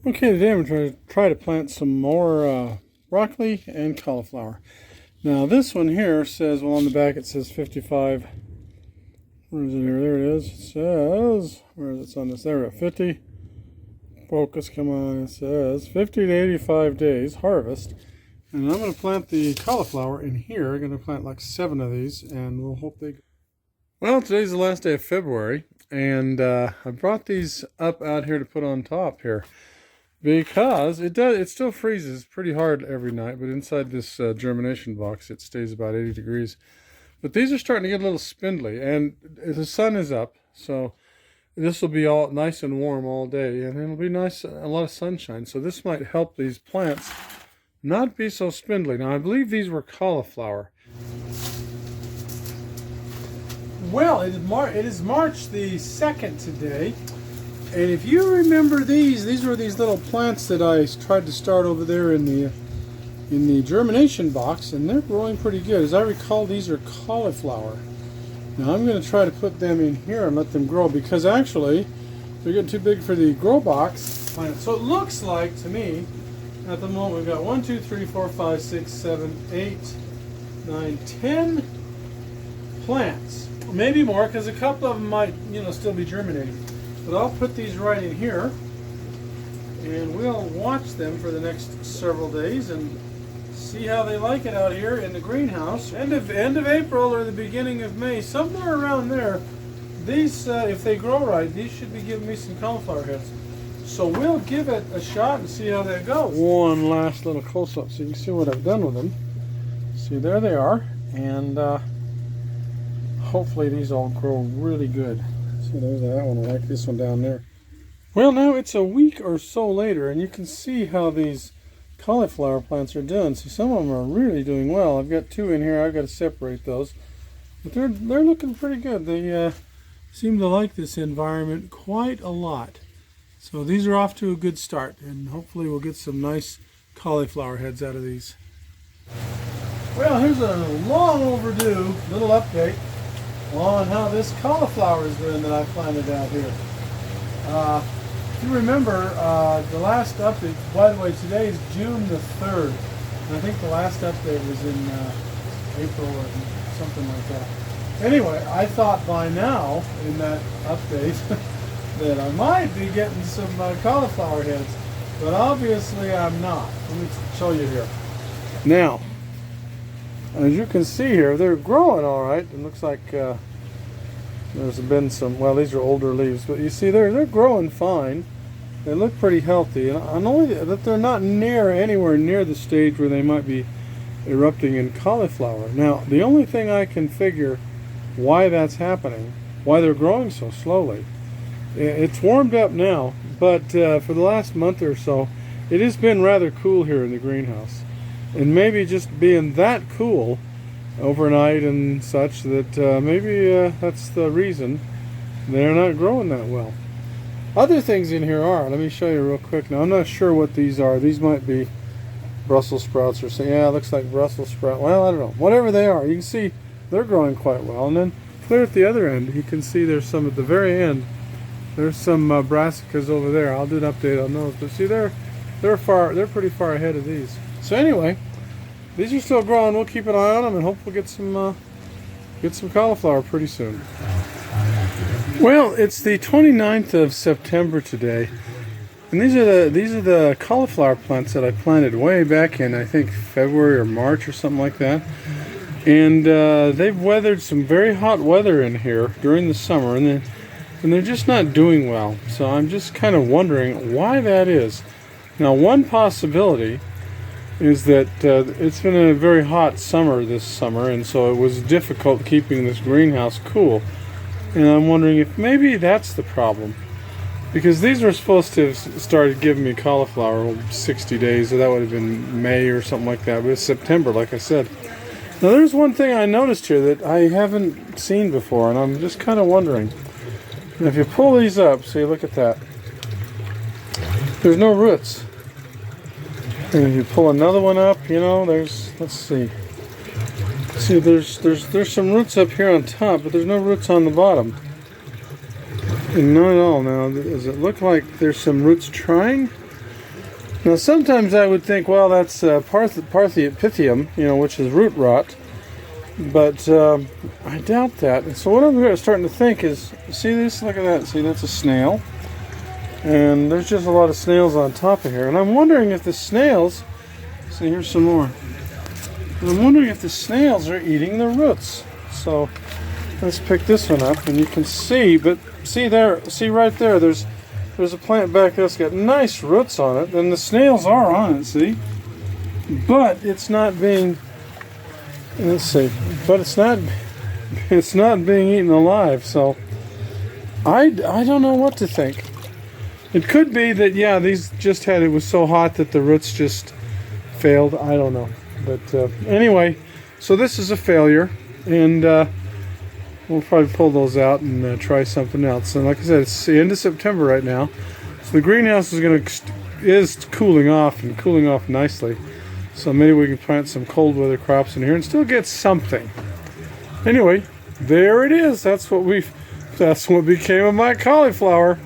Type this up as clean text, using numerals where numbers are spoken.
Okay, today I'm going to try to plant some more broccoli and cauliflower. Now this one here says, well, on the back it says 55. Where is it here? There it is. It says, where is it on this? There we go, 50. Focus, come on. It says 50 to 85 days harvest. And I'm going to plant the cauliflower in here. I'm going to plant like 7 of these, and we'll hope they... Well, today's the last day of February, and I brought these up out here to put on top here. Because it still freezes pretty hard every night, but inside this germination box it stays about 80 degrees. But these are starting to get a little spindly, and the sun is up, so this will be all nice and warm all day, and it'll be nice, a lot of sunshine. So this might help these plants not be so spindly. Now I believe these were cauliflower. Well, it is March the 2nd today. And if you remember these were these little plants that I tried to start over there in the germination box, and they're growing pretty good. As I recall, these are cauliflower. Now I'm going to try to put them in here and let them grow, because actually they're getting too big for the grow box plant. So it looks like to me at the moment we've got 1, 2, 3, 4, 5, 6, 7, 8, 9, 10 plants. Maybe more, because a couple of them might, still be germinating. But I'll put these right in here, and we'll watch them for the next several days and see how they like it out here in the greenhouse. End of April or the beginning of May, somewhere around there. These, if they grow right, these should be giving me some cauliflower heads. So we'll give it a shot and see how that goes. One last little close-up so you can see what I've done with them. See, there they are, and hopefully these all grow really good. So there's that one. I like this one down there. Well, now it's a week or so later, and you can see how these cauliflower plants are doing. See, some of them are really doing well. I've got 2 in here. I've got to separate those, but they're looking pretty good. They seem to like this environment quite a lot. So these are off to a good start, and hopefully we'll get some nice cauliflower heads out of these. Well, here's a long overdue little update on how this cauliflower is doing that I planted out here. If you remember, the last update, by the way, today is June the 3rd, and I think the last update was in April or something like that. Anyway, I thought by now, in that update, that I might be getting some cauliflower heads, but obviously I'm not. Let me show you here. Now, as you can see here, they're growing all right. It looks like there's been some, well, these are older leaves, but you see they're growing fine. They look pretty healthy, and only that they're not anywhere near the stage where they might be erupting in cauliflower. Now, the only thing I can figure why that's happening, why they're growing so slowly, it's warmed up now, but for the last month or so, it has been rather cool here in the greenhouse. And maybe just being that cool overnight and such that maybe that's the reason they're not growing that well. Other things in here are, let me show you real quick. Now I'm not sure what these are. These might be Brussels sprouts or something. Yeah, it looks like Brussels sprout. Well, I don't know. Whatever they are, you can see they're growing quite well. And then clear at the other end, you can see there's some at the very end. There's some brassicas over there. I'll do an update on those. But see, they're pretty far ahead of these. So anyway, these are still growing. We'll keep an eye on them and hope we'll get some cauliflower pretty soon. Well, it's the 29th of September today, and these are the cauliflower plants that I planted way back in, I think, February or March or something like that. And they've weathered some very hot weather in here during the summer, and they're just not doing well. So I'm just kind of wondering why that is. Now, one possibility is that it's been a very hot summer this summer, and so it was difficult keeping this greenhouse cool. And I'm wondering if maybe that's the problem. Because these were supposed to have started giving me cauliflower 60 days, so that would have been May or something like that. But it's September, like I said. Now there's one thing I noticed here that I haven't seen before, and I'm just kind of wondering. And if you pull these up, see, look at that. There's no roots. And if you pull another one up, there's, let's see. See, there's some roots up here on top, but there's no roots on the bottom. And not at all. Now, does it look like there's some roots trying? Now sometimes I would think, well, that's Pythium, you know, which is root rot. But I doubt that. And so what I'm starting to think is, see this? Look at that. See, that's a snail. And there's just a lot of snails on top of here. And I'm wondering if the snails, see, here's some more. I'm wondering if the snails are eating the roots. So let's pick this one up, and you can see, but see there, see right there, there's a plant back there that's got nice roots on it, and the snails are on it, see? But it's not being, let's see, but it's not being eaten alive, so I don't know what to think. It could be that, yeah, these just had, it was so hot that the roots just failed. I don't know. But anyway, so this is a failure, and we'll probably pull those out and try something else. And like I said, it's the end of September right now, so the greenhouse is cooling off and cooling off nicely. So maybe we can plant some cold weather crops in here and still get something. Anyway, there it is. That's what became of my cauliflower.